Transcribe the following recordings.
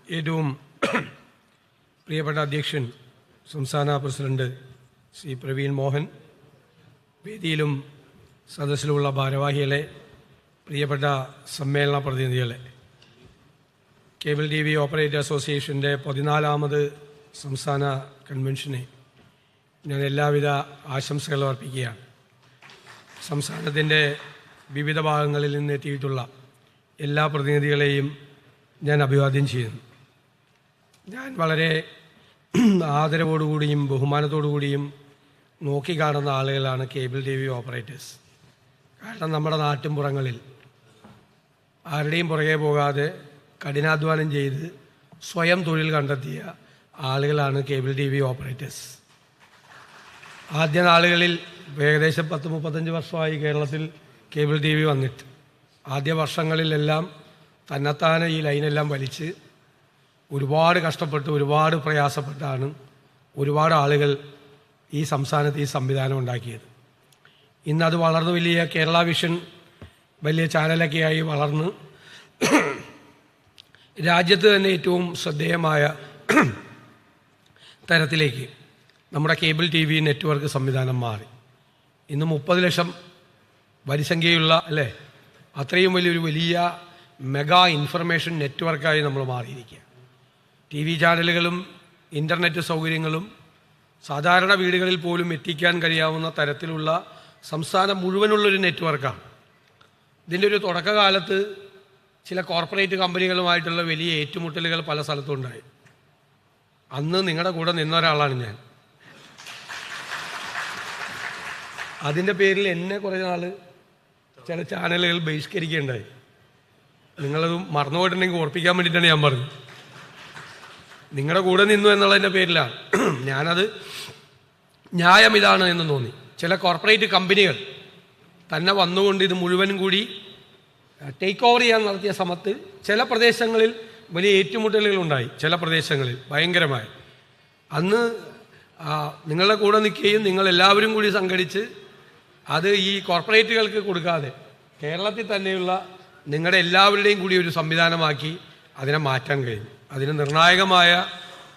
ഏറ്റവും പ്രിയപ്പെട്ട അധ്യക്ഷൻ സംസ്ഥാന പ്രസിഡന്റ് ശ്രീ പ്രവീൺ മോഹൻ, വേദിയിലും സദസ്സിലുമുള്ള ഭാരവാഹികളെ, പ്രിയപ്പെട്ട സമ്മേളന പ്രതിനിധികളെ, കേബിൾ ടി വി ഓപ്പറേറ്റർ അസോസിയേഷൻ്റെ 14ാമത് സംസ്ഥാന കൺവെൻഷനെ ഞാൻ എല്ലാവിധ ആശംസകളും അർപ്പിക്കുകയാണ്. സംസ്ഥാനത്തിൻ്റെ വിവിധ ഭാഗങ്ങളിൽ നിന്നെത്തിയിട്ടുള്ള എല്ലാ പ്രതിനിധികളെയും ഞാൻ അഭിവാദ്യം ചെയ്യുന്നു. ഞാൻ വളരെ ആദരവോടുകൂടിയും ബഹുമാനത്തോടുകൂടിയും നോക്കിക്കാണുന്ന ആളുകളാണ് കേബിൾ ടി വി ഓപ്പറേറ്റേഴ്സ്. കാരണം നമ്മുടെ നാട്ടിൻപുറങ്ങളിൽ ആരുടെയും പുറകെ പോകാതെ കഠിനാധ്വാനം ചെയ്ത് സ്വയം തൊഴിൽ കണ്ടെത്തിയ ആളുകളാണ് കേബിൾ ടി വി ഓപ്പറേറ്റേഴ്സ്. ആദ്യ നാളുകളിൽ ഏകദേശം 10-35 വർഷമായി കേരളത്തിൽ കേബിൾ ടി വി വന്നിട്ട് ആദ്യ വർഷങ്ങളിലെല്ലാം തന്നെത്താനെ ഈ ലൈനെല്ലാം വലിച്ച് ഒരുപാട് കഷ്ടപ്പെട്ട് ഒരുപാട് പ്രയാസപ്പെട്ടാണ് ഒരുപാട് ആളുകൾ ഈ സംസ്ഥാനത്ത് ഈ സംവിധാനം ഉണ്ടാക്കിയത്. ഇന്നത് വളർന്നു വലിയ കേരള വിഷൻ വലിയ ചാനലൊക്കെയായി വളർന്ന് രാജ്യത്ത് തന്നെ ഏറ്റവും ശ്രദ്ധേയമായ തരത്തിലേക്ക് നമ്മുടെ കേബിൾ ടി വി നെറ്റ്വർക്ക് സംവിധാനം മാറി. ഇന്ന് 30 ലക്ഷം വരിസംഖ്യയുള്ള അത്രയും വലിയ മെഗാ ഇൻഫർമേഷൻ നെറ്റ്വർക്കായി നമ്മൾ മാറിയിരിക്കുക. ടി വി ചാനലുകളും ഇൻ്റർനെറ്റ് സൗകര്യങ്ങളും സാധാരണ വീടുകളിൽ പോലും എത്തിക്കാൻ കഴിയാവുന്ന തരത്തിലുള്ള സംസ്ഥാനം മുഴുവനുള്ളൊരു നെറ്റ്വർക്കാണ്. ഇതിൻ്റെ ഒരു തുടക്കകാലത്ത് ചില കോർപ്പറേറ്റ് കമ്പനികളുമായിട്ടുള്ള വലിയ ഏറ്റുമുട്ടലുകൾ പല സ്ഥലത്തും ഉണ്ടായി. അന്ന് നിങ്ങളുടെ കൂടെ നിന്ന ഒരാളാണ് ഞാൻ. അതിൻ്റെ പേരിൽ എന്നെ കുറേ നാൾ ചില ചാനലുകൾ ബഹിഷ്കരിക്കുകയുണ്ടായി. നിങ്ങളത് മറന്നുപോയിട്ടുണ്ടെങ്കിൽ ഓർപ്പിക്കാൻ വേണ്ടിയിട്ടാണ് ഞാൻ പറഞ്ഞത്. നിങ്ങളുടെ കൂടെ നിന്നു എന്നുള്ളതിൻ്റെ പേരിലാണ്. ഞാനത് ന്യായം ഇതാണ് എന്ന് തോന്നി. ചില കോർപ്പറേറ്റ് കമ്പനികൾ തന്നെ വന്നുകൊണ്ട് ഇത് മുഴുവനും കൂടി ടേക്ക് ഓവർ ചെയ്യാൻ നടത്തിയ സമയത്ത് ചില പ്രദേശങ്ങളിൽ വലിയ ഏറ്റുമുട്ടലുകളുണ്ടായി. ചില പ്രദേശങ്ങളിൽ ഭയങ്കരമായി. അന്ന് നിങ്ങളുടെ കൂടെ നിൽക്കുകയും നിങ്ങളെല്ലാവരും കൂടി സംഘടിച്ച് അത് ഈ കോർപ്പറേറ്റുകൾക്ക് കൊടുക്കാതെ കേരളത്തിൽ തന്നെയുള്ള നിങ്ങളുടെ എല്ലാവരുടെയും കൂടി ഒരു സംവിധാനമാക്കി അതിനെ മാറ്റാൻ കഴിഞ്ഞു. അതിന് നിർണായകമായ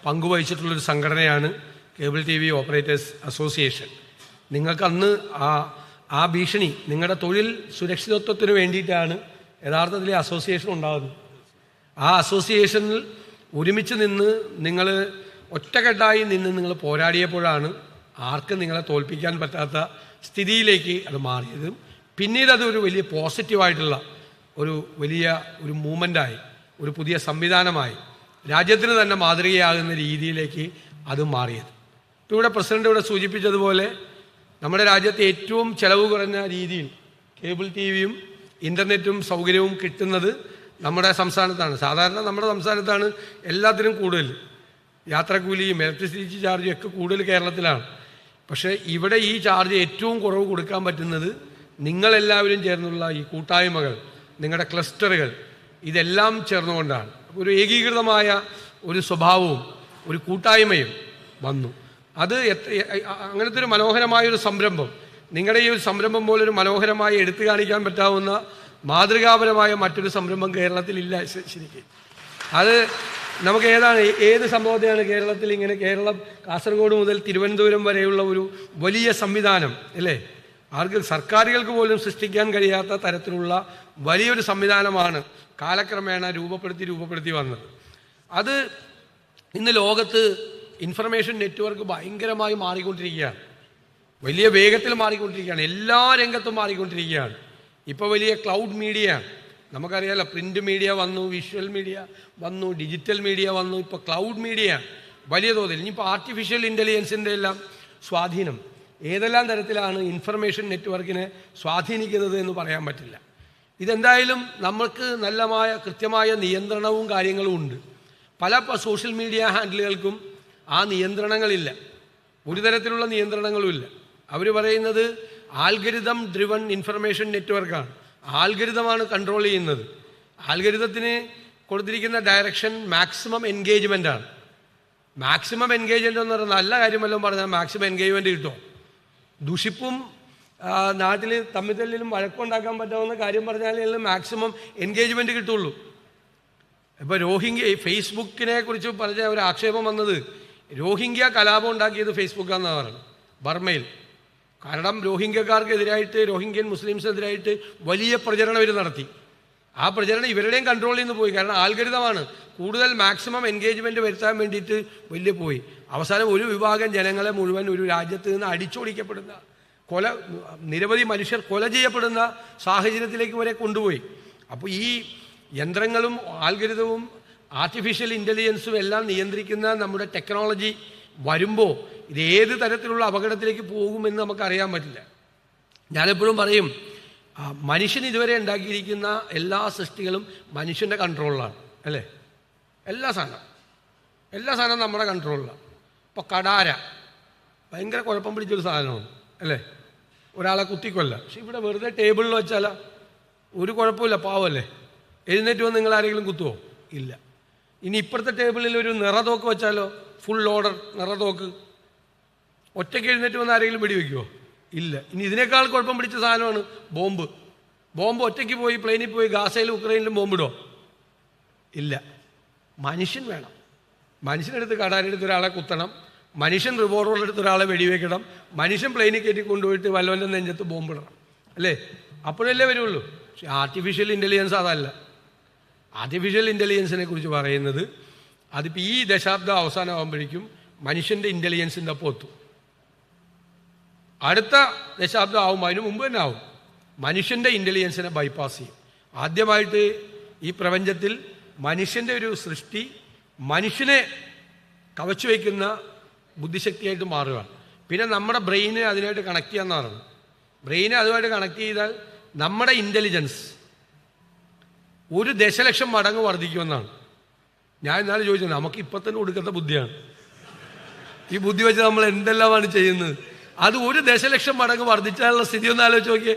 പങ്കുവഹിച്ചിട്ടുള്ളൊരു സംഘടനയാണ് cable T V operators association. നിങ്ങൾക്ക് അന്ന് ആ ഭീഷണി നിങ്ങളുടെ തൊഴിൽ സുരക്ഷിതത്വത്തിന് വേണ്ടിയിട്ടാണ് യഥാർത്ഥത്തിൽ അസോസിയേഷൻ ഉണ്ടാകുന്നത്. ആ അസോസിയേഷനിൽ ഒരുമിച്ച് നിന്ന് നിങ്ങൾ ഒറ്റക്കെട്ടായി നിന്ന് നിങ്ങൾ പോരാടിയപ്പോഴാണ് ആർക്കും നിങ്ങളെ തോൽപ്പിക്കാൻ പറ്റാത്ത സ്ഥിതിയിലേക്ക് അത് മാറിയത്. പിന്നീട് അതൊരു വലിയ പോസിറ്റീവായിട്ടുള്ള ഒരു മൂവ്മെൻ്റായി, ഒരു പുതിയ സംവിധാനമായി, രാജ്യത്തിന് തന്നെ മാതൃകയാകുന്ന രീതിയിലേക്ക് അത് മാറിയത്. ഇപ്പോൾ ഇവിടെ പ്രസിഡന്റ് ഇവിടെ സൂചിപ്പിച്ചതുപോലെ നമ്മുടെ രാജ്യത്തെ ഏറ്റവും ചെലവ് കുറഞ്ഞ രീതിയിൽ കേബിൾ ടി വിയും ഇൻ്റർനെറ്റും സൗകര്യവും കിട്ടുന്നത് നമ്മുടെ സംസ്ഥാനത്താണ്. സാധാരണ നമ്മുടെ സംസ്ഥാനത്താണ് എല്ലാത്തിനും കൂടുതൽ. യാത്രക്കൂലിയും ഇലക്ട്രിസിറ്റി ചാർജും ഒക്കെ കൂടുതൽ കേരളത്തിലാണ്. പക്ഷേ ഇവിടെ ഈ ചാർജ് ഏറ്റവും കുറവ് കൊടുക്കാൻ പറ്റുന്നത് നിങ്ങളെല്ലാവരും ചേർന്നുള്ള ഈ കൂട്ടായ്മകൾ, നിങ്ങളുടെ ക്ലസ്റ്ററുകൾ, ഇതെല്ലാം ചേർന്നുകൊണ്ടാണ്. ഒരു ഏകീകൃതമായ ഒരു സ്വഭാവവും ഒരു കൂട്ടായ്മയും വന്നു. അത് അങ്ങനത്തെ ഒരു മനോഹരമായൊരു സംരംഭം, നിങ്ങളുടെ ഈ ഒരു സംരംഭം പോലൊരു മനോഹരമായി എടുത്തു കാണിക്കാൻ പറ്റാവുന്ന മാതൃകാപരമായ മറ്റൊരു സംരംഭം കേരളത്തിലില്ല. ശരിക്കും അത് നമുക്ക് ഏത് സംഭവത്തെയാണ് കേരളത്തിൽ ഇങ്ങനെ കാസർഗോഡ് മുതൽ തിരുവനന്തപുരം വരെയുള്ള ഒരു വലിയ സംവിധാനം ആർക്ക് സർക്കാരുകൾക്ക് പോലും സൃഷ്ടിക്കാൻ കഴിയാത്ത തരത്തിലുള്ള വലിയൊരു സംവിധാനമാണ് കാലക്രമേണ രൂപപ്പെടുത്തി വന്നത്. അത് ഇന്ന് ലോകത്ത് ഇൻഫർമേഷൻ നെറ്റ്വർക്ക് ഭയങ്കരമായി മാറിക്കൊണ്ടിരിക്കുകയാണ്. വലിയ വേഗത്തിൽ മാറിക്കൊണ്ടിരിക്കുകയാണ്. എല്ലാ രംഗത്തും മാറിക്കൊണ്ടിരിക്കുകയാണ്. ഇപ്പോൾ വലിയ ക്ലൗഡ് മീഡിയ, നമുക്കറിയാമല്ലോ, പ്രിൻ്റ് മീഡിയ വന്നു, വിഷ്വൽ മീഡിയ വന്നു, ഡിജിറ്റൽ മീഡിയ വന്നു, ഇപ്പോൾ ക്ലൗഡ് മീഡിയ വലിയ തോതിൽ. ഇനിയിപ്പോൾ ആർട്ടിഫിഷ്യൽ ഇൻ്റലിജൻസിൻ്റെ എല്ലാം സ്വാധീനം ഏതെല്ലാം തരത്തിലാണ് ഇൻഫർമേഷൻ നെറ്റ്വർക്കിനെ സ്വാധീനിക്കുന്നത് എന്ന് പറയാൻ പറ്റില്ല. ഇതെന്തായാലും നമുക്ക് കൃത്യമായ നിയന്ത്രണവും കാര്യങ്ങളും ഉണ്ട്. പല സോഷ്യൽ മീഡിയ ഹാൻഡിലുകൾക്കും ആ നിയന്ത്രണങ്ങളില്ല, ഒരു തരത്തിലുള്ള നിയന്ത്രണങ്ങളുമില്ല. അവർ പറയുന്നത് ആൽഗരിതം ഡ്രിവൺ ഇൻഫർമേഷൻ നെറ്റ്വർക്കാണ്. ആൽഗരിതമാണ് കൺട്രോൾ ചെയ്യുന്നത്. ആൽഗരിതത്തിന് കൊടുത്തിരിക്കുന്ന ഡയറക്ഷൻ മാക്സിമം എൻഗേജ്മെൻ്റാണ്. മാക്സിമം എൻഗേജ്മെൻ്റ് എന്ന് പറഞ്ഞാൽ നല്ല കാര്യമല്ലോ പറഞ്ഞാൽ മാക്സിമം എൻഗേജ്മെൻറ്റ് കിട്ടുമോ? ദുഷിപ്പും നാട്ടിൽ തമ്മിത്തല്ലിലും വഴക്കുണ്ടാക്കാൻ പറ്റാവുന്ന കാര്യം പറഞ്ഞാലേ മാക്സിമം എൻഗേജ്മെൻറ്റ് കിട്ടുള്ളൂ. ഇപ്പോൾ ഫേസ്ബുക്കിനെ കുറിച്ച് പറഞ്ഞ ഒരു ആക്ഷേപം വന്നത് രോഹിംഗ്യ കലാപം ഉണ്ടാക്കിയത് ഫേസ്ബുക്കാണെന്നാണ് പറയുന്നത്, ബർമയിൽ. കാരണം രോഹിംഗ്യക്കാർക്കെതിരായിട്ട്, രോഹിംഗ്യൻ മുസ്ലിംസിനെതിരായിട്ട് വലിയ പ്രചരണം ഇവർ നടത്തി. ആ പ്രചരണം ഇവരുടെയും കൺട്രോളിൽ നിന്ന് പോയി. കാരണം ആൽഗരിതമാണ് കൂടുതൽ മാക്സിമം എൻഗേജ്മെൻറ്റ് വരുത്താൻ വേണ്ടിയിട്ട് വലിയ പോയി. അവസാനം ഒരു വിഭാഗം ജനങ്ങളെ മുഴുവൻ ഒരു രാജ്യത്ത് നിന്ന് അടിച്ചോടിക്കപ്പെടുന്ന, നിരവധി മനുഷ്യർ കൊല ചെയ്യപ്പെടുന്ന സാഹചര്യത്തിലേക്ക് വരെ കൊണ്ടുപോയി. അപ്പോൾ ഈ യന്ത്രങ്ങളും ആൽഗരിതവും ആർട്ടിഫിഷ്യൽ ഇൻ്റലിജൻസും എല്ലാം നിയന്ത്രിക്കുന്ന നമ്മുടെ ടെക്നോളജി വരുമ്പോൾ ഇത് ഏത് തരത്തിലുള്ള അപകടത്തിലേക്ക് പോകുമെന്ന് നമുക്കറിയാൻ പറ്റില്ല. ഞാനെപ്പോഴും പറയും, മനുഷ്യൻ ഇതുവരെ ഉണ്ടാക്കിയിരിക്കുന്ന എല്ലാ സൃഷ്ടികളും മനുഷ്യൻ്റെ കൺട്രോളിലാണ്, അല്ലേ? എല്ലാ സാധനവും നമ്മുടെ കൺട്രോളിലാണ്. ഇപ്പോൾ കടാര ഭയങ്കര കുഴപ്പം പിടിച്ചൊരു സാധനമാണ്, അല്ലേ? ഒരാളെ കുത്തിക്കൊല്ല. പക്ഷെ ഇവിടെ വെറുതെ ടേബിളിൽ വെച്ചാലോ ഒരു കുഴപ്പമില്ല, പാവമല്ലേ? എഴുന്നേറ്റ് വന്ന് നിങ്ങൾ ആരെങ്കിലും കുത്തുവോ? ഇല്ല. ഇനി ഇപ്പുറത്തെ ടേബിളിൽ ഒരു നിറതോക്ക് വെച്ചാലോ, ഫുൾ ഓർഡർ നിറതോക്ക്, ഒറ്റയ്ക്ക് എഴുന്നേറ്റ് വന്ന് ആരെങ്കിലും വെടിവെക്കുമോ? ഇല്ല. ഇനി ഇതിനേക്കാൾ കുഴപ്പം പിടിച്ച സാധനമാണ് ബോംബ് ഒറ്റയ്ക്ക് പോയി പ്ലെയിനിൽ പോയി ഗാസയിലും ഉക്രൈനിലും ബോംബിടുമോ? ഇല്ല. മനുഷ്യൻ വേണം. മനുഷ്യനെടുത്ത് കടാരെടുത്ത് ഒരാളെ കുത്തണം, മനുഷ്യൻ റിവോൾവറെടുത്ത് ഒരാളെ വെടിവെക്കണം, മനുഷ്യൻ പ്ലെയിനിൽ കയറ്റി കൊണ്ടുപോയിട്ട് വല്ലവൻ്റെ നെഞ്ചത്ത് ബോംബിടണം, അല്ലേ? അപ്പോഴല്ലേ വരുള്ളൂ. പക്ഷെ ആർട്ടിഫിഷ്യൽ ഇൻ്റലിജൻസ് അതല്ല. ആർട്ടിഫിഷ്യൽ ഇൻ്റലിജൻസിനെ കുറിച്ച് പറയുന്നത് അതിപ്പോൾ ഈ ദശാബ്ദം അവസാനമാകുമ്പോഴേക്കും മനുഷ്യൻ്റെ ഇൻ്റലിജൻസിൻ്റെ ഒപ്പം എത്തും. അടുത്ത ദശാബ്ദം ആവും, അതിന് മുമ്പ് തന്നെ ആവും, മനുഷ്യൻ്റെ ഇൻ്റലിജൻസിനെ ബൈപ്പാസ് ചെയ്യും. ആദ്യമായിട്ട് ഈ പ്രപഞ്ചത്തിൽ മനുഷ്യൻ്റെ ഒരു സൃഷ്ടി മനുഷ്യനെ കവച്ചു വയ്ക്കുന്ന ബുദ്ധിശക്തിയായിട്ട് മാറുകയാണ്. പിന്നെ നമ്മുടെ ബ്രെയിനെ അതിനായിട്ട് കണക്ട് ചെയ്യാമെന്ന് പറയുന്നത്. ബ്രെയിനെ അതുമായിട്ട് കണക്ട് ചെയ്താൽ നമ്മുടെ ഇൻ്റലിജൻസ് 1 ദശലക്ഷം മടങ്ങ് വർദ്ധിക്കുമെന്നാണ്. ഞാൻ ഇന്നാൾ ചോദിച്ചത്, നമുക്ക് ഇപ്പം തന്നെ കൊടുക്കുന്ന ബുദ്ധിയാണ്. ഈ ബുദ്ധി വെച്ച് നമ്മൾ എന്തെല്ലാമാണ് ചെയ്യുന്നത്? അത് 1 ദശലക്ഷം മടങ്ങ് വർദ്ധിച്ചാലുള്ള സ്ഥിതി ഒന്ന് ആലോചിച്ച് നോക്കിയേ.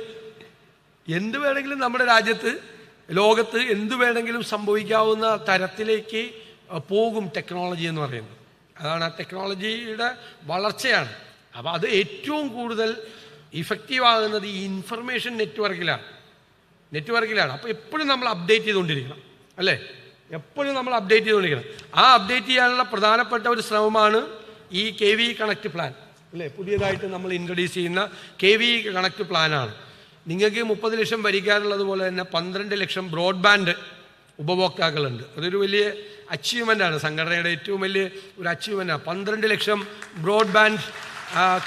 എന്ത് വേണമെങ്കിലും നമ്മുടെ രാജ്യത്ത്, ലോകത്ത് എന്ത് വേണമെങ്കിലും സംഭവിക്കാവുന്ന തരത്തിലേക്ക് പോകും ടെക്നോളജി എന്ന് പറയുന്നത്. അതാണ് ആ ടെക്നോളജിയുടെ വളർച്ചയാണ്. അപ്പോൾ അത് ഏറ്റവും കൂടുതൽ ഇഫക്റ്റീവ് ആകുന്നത് ഈ ഇൻഫർമേഷൻ നെറ്റ്വർക്കിലാണ്. അപ്പോൾ എപ്പോഴും നമ്മൾ അപ്ഡേറ്റ് ചെയ്തുകൊണ്ടിരിക്കണം, അല്ലേ? എപ്പോഴും നമ്മൾ അപ്ഡേറ്റ് ചെയ്തുകൊണ്ടിരിക്കണം. ആ അപ്ഡേറ്റ് ചെയ്യാനുള്ള പ്രധാനപ്പെട്ട ഒരു ശ്രമമാണ് ഈ KV കണക്ട് പ്ലാൻ, അല്ലേ? പുതിയതായിട്ട് നമ്മൾ ഇൻട്രൊഡ്യൂസ് ചെയ്യുന്ന KV കണക്ട് പ്ലാനാണ്. നിങ്ങൾക്ക് 30 ലക്ഷം ഭരിക്കാനുള്ളതുപോലെ തന്നെ 12 ലക്ഷം ബ്രോഡ്ബാൻഡ് ഉപഭോക്താക്കളുണ്ട്. അതൊരു വലിയ അച്ചീവ്മെൻ്റാണ്, സംഘടനയുടെ ഏറ്റവും വലിയ ഒരു അച്ചീവ്മെൻ്റാണ്. 12 ലക്ഷം ബ്രോഡ്ബാൻഡ്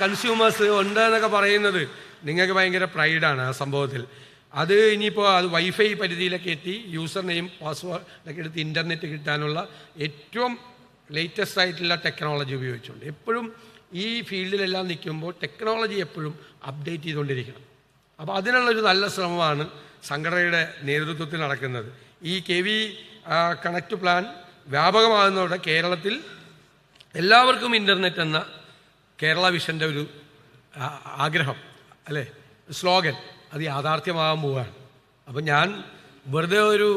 കൺസ്യൂമേഴ്സ് ഉണ്ട് എന്നൊക്കെ പറയുന്നത് നിങ്ങൾക്ക് ഭയങ്കര പ്രൈഡാണ് ആ സംഭവത്തിൽ. അത് ഇനിയിപ്പോൾ അത് വൈഫൈ പരിധിയിലൊക്കെ എത്തി യൂസർ നെയിം പാസ്വേഡൊക്കെ എടുത്ത് ഇൻ്റർനെറ്റ് കിട്ടാനുള്ള ഏറ്റവും ലേറ്റസ്റ്റ് ആയിട്ടുള്ള ടെക്നോളജി ഉപയോഗിച്ചുകൊണ്ട് എപ്പോഴും ഈ ഫീൽഡിലെല്ലാം നിൽക്കുമ്പോൾ ടെക്നോളജി എപ്പോഴും അപ്ഡേറ്റ് ചെയ്തുകൊണ്ടിരിക്കണം. അപ്പോൾ അതിനുള്ളൊരു നല്ല ശ്രമമാണ് സംഘടനയുടെ നേതൃത്വത്തിൽ നടക്കുന്നത്. ഈ KV കണക്ട് പ്ലാൻ വ്യാപകമാകുന്നതോടെ കേരളത്തിൽ എല്ലാവർക്കും ഇൻ്റർനെറ്റ് എന്ന കേരള വിഷൻ്റെ ഒരു ആഗ്രഹം, അല്ലേ, സ്ലോഗൻ, അത് യാഥാർത്ഥ്യമാകാൻ പോവുകയാണ്. അപ്പം ഞാൻ വെറുതെ ഒരു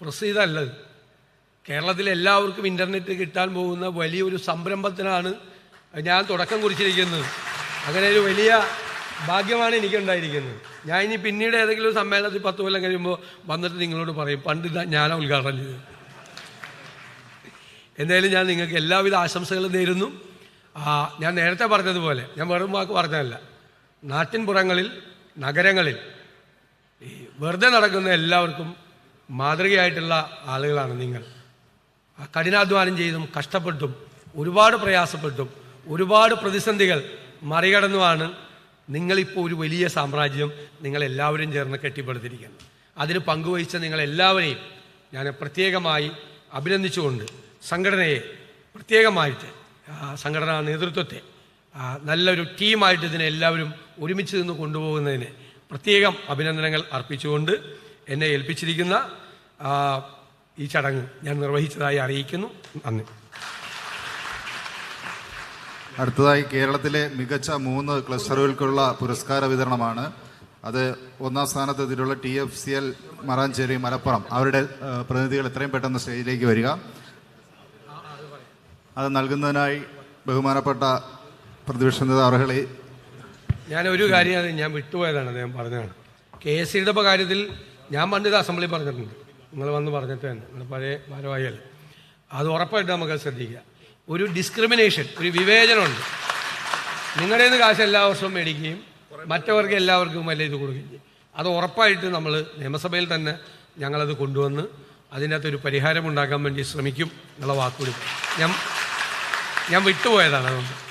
പ്രസിദ്ധമല്ലത്. കേരളത്തിലെ എല്ലാവർക്കും ഇൻ്റർനെറ്റ് കിട്ടാൻ പോകുന്ന വലിയൊരു സംരംഭത്തിനാണ് ഞാൻ തുടക്കം കുറിച്ചിരിക്കുന്നത്. അങ്ങനെ ഒരു വലിയ ഭാഗ്യമാണ് എനിക്കുണ്ടായിരിക്കുന്നത്. ഞാൻ ഇനി പിന്നീട് ഏതെങ്കിലും സമ്മേളനത്തിൽ 10 കൊല്ലം കഴിയുമ്പോൾ വന്നിട്ട് നിങ്ങളോട് പറയും, പണ്ട് ഞാനാ ഉദ്ഘാടനം ചെയ്തത്. എന്തായാലും ഞാൻ നിങ്ങൾക്ക് എല്ലാവിധ ആശംസകളും നേരുന്നു. ഞാൻ നേരത്തെ പറഞ്ഞതുപോലെ, ഞാൻ വെറും വാക്ക് പറഞ്ഞതല്ല, നാട്ടിൻപുറങ്ങളിൽ, നഗരങ്ങളിൽ ഈ വെറുതെ നടക്കുന്ന എല്ലാവർക്കും മാതൃകയായിട്ടുള്ള ആളുകളാണ് നിങ്ങൾ. കഠിനാധ്വാനം ചെയ്തും കഷ്ടപ്പെട്ടും ഒരുപാട് പ്രയാസപ്പെട്ടും ഒരുപാട് പ്രതിസന്ധികൾ മറികടന്നുമാണ് നിങ്ങളിപ്പോൾ ഒരു വലിയ സാമ്രാജ്യം നിങ്ങളെല്ലാവരും ചേർന്ന് കെട്ടിപ്പടുത്തിരിക്കുന്നത്. അതിന് പങ്കുവഹിച്ച നിങ്ങളെല്ലാവരെയും ഞാൻ പ്രത്യേകമായി അഭിനന്ദിച്ചുകൊണ്ട് സംഘടനയെ പ്രത്യേകമായിട്ട്, സംഘടനാ നേതൃത്വത്തെ നല്ലൊരു ടീമായിട്ട് ഇതിനെ എല്ലാവരും ഒരുമിച്ച് നിന്ന് കൊണ്ടുപോകുന്നതിന് പ്രത്യേകം അഭിനന്ദനങ്ങൾ അർപ്പിച്ചുകൊണ്ട് എന്നെ ഏൽപ്പിച്ചിരിക്കുന്ന ഈ ചടങ്ങ് ഞാൻ നിർവഹിച്ചതായി അറിയിക്കുന്നു. നന്ദി. അടുത്തതായി കേരളത്തിലെ മികച്ച 3 ക്ലസ്റ്ററുകൾക്കുള്ള പുരസ്കാര വിതരണമാണ്. അത് 1ാം സ്ഥാനത്തെത്തിയിട്ടുള്ള TFCL മറാഞ്ചേരി മലപ്പുറം. അവരുടെ പ്രതിനിധികൾ എത്രയും പെട്ടെന്ന് സ്റ്റേജിലേക്ക് വരിക. അത് നൽകുന്നതിനായി ബഹുമാനപ്പെട്ട പ്രതിപക്ഷ നേതാവ് അർഹളി. ഞാനൊരു കാര്യം ഞാൻ വിട്ടുപോയതാണ്, അദ്ദേഹം പറഞ്ഞതാണ്. KSCയുടെ കാര്യത്തിൽ ഞാൻ പണ്ട് അസംബ്ലി പറഞ്ഞിട്ടുണ്ട്. നിങ്ങൾ വന്ന് പറഞ്ഞിട്ട് തന്നെ നിങ്ങൾ പഴയ ഭാരവാഹിയല്ല. അത് ഉറപ്പായിട്ട് നമുക്ക് ശ്രദ്ധിക്കുക. ഒരു ഡിസ്ക്രിമിനേഷൻ, ഒരു വിവേചനമുണ്ട്. നിങ്ങളുടെ നിന്ന് കാശ് എല്ലാ വർഷവും മേടിക്കുകയും മറ്റവർക്ക് എല്ലാവർക്കും വലിയ ഇത് കൊടുക്കുകയും ചെയ്യും. അത് ഉറപ്പായിട്ട് നമ്മൾ നിയമസഭയിൽ തന്നെ ഞങ്ങളത് കൊണ്ടുവന്ന് അതിനകത്തൊരു പരിഹാരം ഉണ്ടാക്കാൻ വേണ്ടി ശ്രമിക്കും എന്നുള്ള വാക്കുകൂടി ഞാൻ വിട്ടുപോയതാണ്. അതുകൊണ്ട്